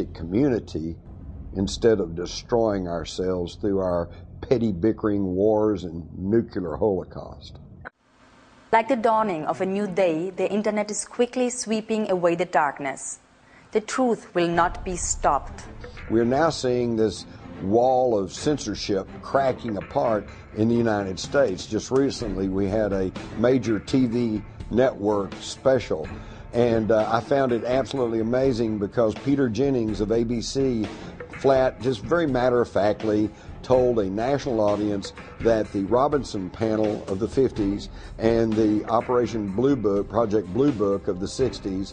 community instead of destroying ourselves through our petty bickering wars and nuclear holocaust. Like the dawning of a new day, the internet is quickly sweeping away the darkness. The truth will not be stopped. We're now seeing this wall of censorship cracking apart in the United States. Just recently we had a major TV network special, and I found it absolutely amazing because Peter Jennings of ABC just very matter-of-factly told a national audience that the Robinson panel of the 50s and the Operation Blue Book, Project Blue Book of the 60s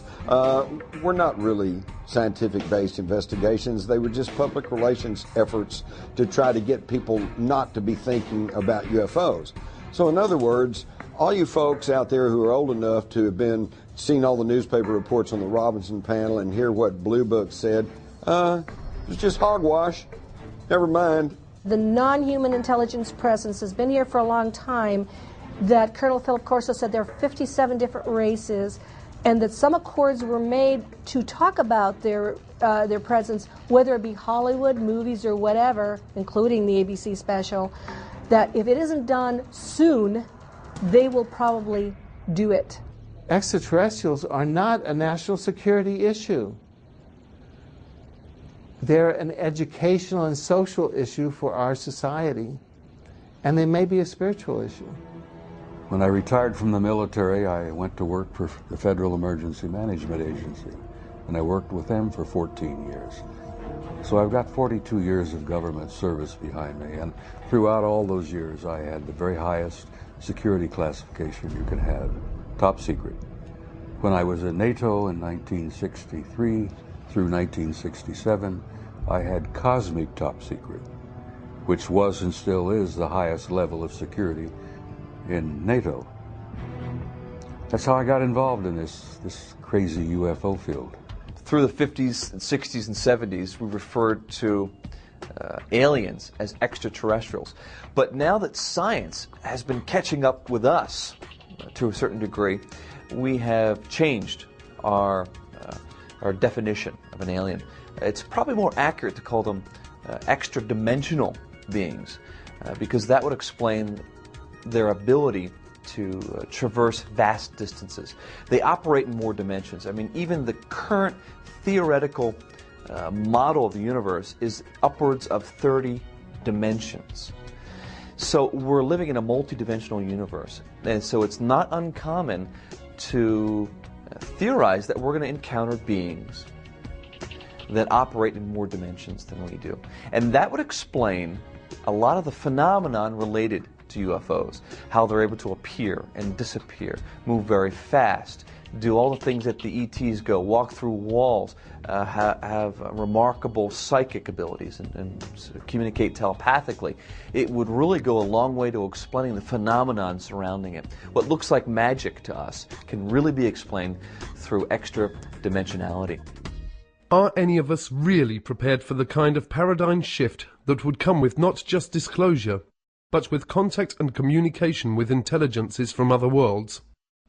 were not really scientific-based investigations. They were just public relations efforts to try to get people not to be thinking about UFOs. So in other words, all you folks out there who are old enough to have seen all the newspaper reports on the Robinson panel and hear what Blue Book said, it's just hogwash. Never mind. The non-human intelligence presence has been here for a long time. That Colonel Philip Corso said there are 57 different races, and that some accords were made to talk about their presence, whether it be Hollywood, movies, or whatever, including the ABC special, that if it isn't done soon, they will probably do it. Extraterrestrials are not a national security issue. They're an educational and social issue for our society, and they may be a spiritual issue. When I retired from the military, I went to work for the Federal Emergency Management Agency, and I worked with them for 14 years. So I've got 42 years of government service behind me, and throughout all those years I had the very highest security classification you can have, top secret. When I was in NATO in 1963 through 1967, I had cosmic top secret, which was and still is the highest level of security in NATO. That's how I got involved in this crazy UFO field. Through the 50s and 60s and 70s, we referred to aliens as extraterrestrials. But now that science has been catching up with us to a certain degree, we have changed our definition of an alien. It's probably more accurate to call them extra-dimensional beings, because that would explain their ability to traverse vast distances. They operate in more dimensions. I mean, even the current theoretical model of the universe is upwards of 30 dimensions. So we're living in a multi-dimensional universe, and so it's not uncommon to theorize that we're going to encounter beings that operate in more dimensions than we do. And that would explain a lot of the phenomenon related to UFOs, how they're able to appear and disappear, move very fast, do all the things that the ETs go, walk through walls, have remarkable psychic abilities and sort of communicate telepathically. It would really go a long way to explaining the phenomenon surrounding it. What looks like magic to us can really be explained through extra dimensionality. Are any of us really prepared for the kind of paradigm shift that would come with not just disclosure, but with contact and communication with intelligences from other worlds?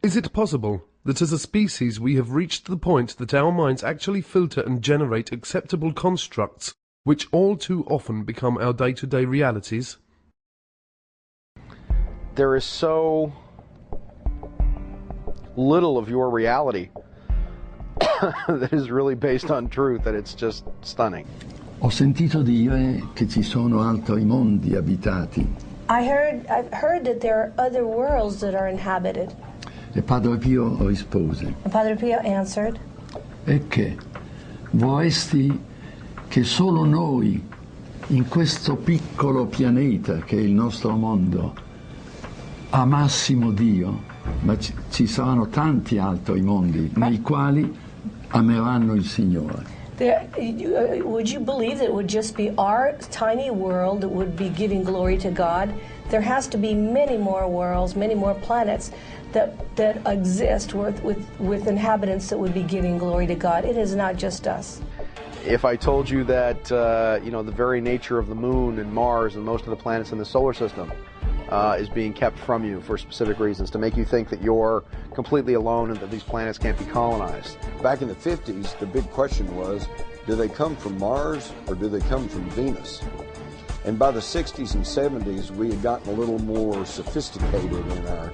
Is it possible that as a species we have reached the point that our minds actually filter and generate acceptable constructs which all too often become our day-to-day realities? There is so little of your reality that is really based on truth that it's just stunning. Ho sentito dire che ci sono altri mondi abitati. I've heard that there are other worlds that are inhabited. E Padre Pio rispose. And Padre Pio answered. E che vorresti che solo noi, in questo piccolo pianeta che è il nostro mondo, amassimo Dio, ma ci saranno tanti altri mondi nei quali ameranno il Signore. Would you believe that it would just be our tiny world that would be giving glory to God? There has to be many more worlds, many more planets that exist with inhabitants that would be giving glory to God. It is not just us. If I told you that the very nature of the moon and Mars and most of the planets in the solar system is being kept from you for specific reasons, to make you think that you're completely alone and that these planets can't be colonized. Back in the 50s, the big question was, do they come from Mars or do they come from Venus? And by the 60s and 70s, we had gotten a little more sophisticated in our